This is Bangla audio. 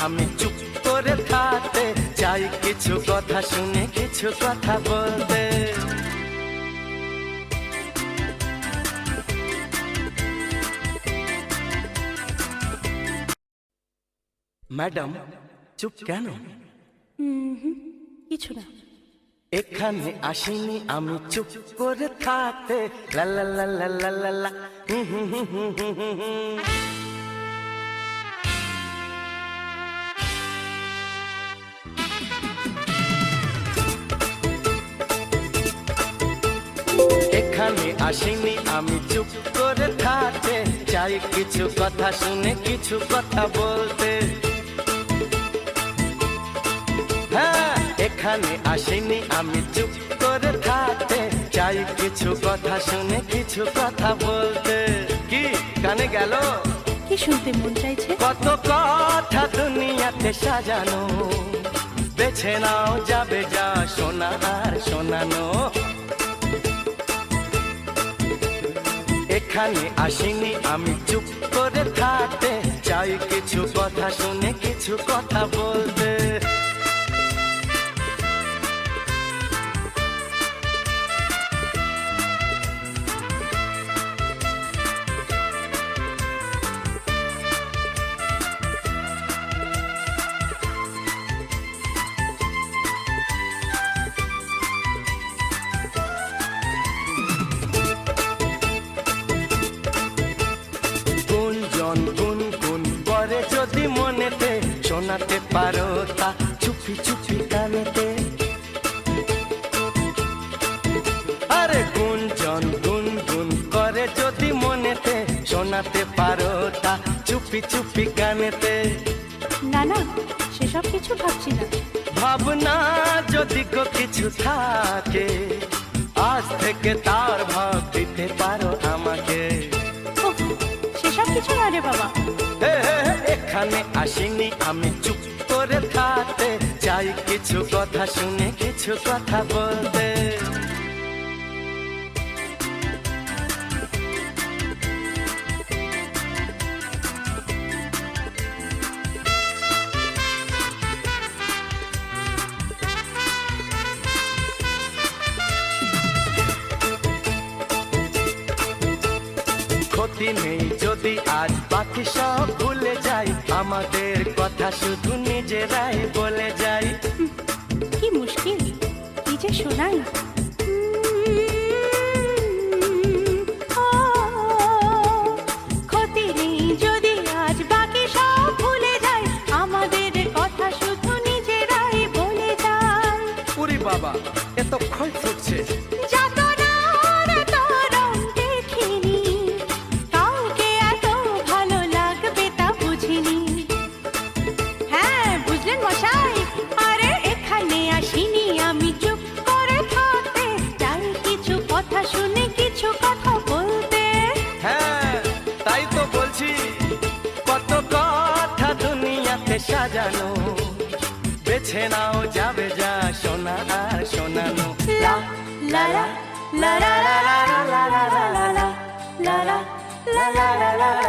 আমি চুপ করে থাকতে চাই, কিছু কথা শুনে কিছু কথা বলতে। ম্যাডাম চুপ কেন? কিছু না। এখানে আসিনি আমি চুপ করে থাকতে, লা লা লা লা লা লা লা। এখানে আসিনি আমি চুপ করে থাকতে চাই, কিছু কথা শুনে কিছু কথা বলতে। হ্যাঁ, এখানে আসিনি আমি চুপ করে থাকতে চাই, কিছু কথা শুনে কিছু কথা বলতে। কি কানে গেল? কি শুনতে মন চাইছে? কত কথা দুনিয়াতে সাজানো, বেছে নাও যাবে যা শোনা আর শোনানো। এখানে আসিনি আমি চুপ করে থাকতে চাই, কিছু কথা শুনে কিছু কথা বলতে। গুঞ্জন গুনগুন করে যদি মনেতে, শোনাতে পারো তা চুপি চুপি কানেতে। আরে গুঞ্জন গুনগুন করে যদি মনেতে, শোনাতে পারো তা চুপি চুপি কানেতে। না না, সেসব কিছু ভাবছি না। ভাবনা যদি গো কিছু থাকে, আজ থেকে তার ভাগ দিতে পারো আমাকে। ওহ, সেসব কিছু না রে বাবা। এখানে আসিনি আমি চুপ করে থাকতে চাই, কিছু কথা শুনে কিছু কথা বলতে। ক্ষতি নেই যদি আজ বাকি সব ভুলে যাই, আমাদের কথা শুধু নিজেরাই বলে যাই। কি মুশকিল, কি যে শোনাই। ক্ষতি নেই যদি আজ বাকি সব ভুলে যাই, আমাদের কথা শুধু নিজেরাই বলে যাই। পুরি বাবা এত ক্ষয় ফুটছে। কত কথা দুনিয়াতে সাজানো, বেছে নাও যাবে যা শোনা আর শোনানো। লা লা লা লা লা লা লা লা লা লা লা লা লা লা লা লা।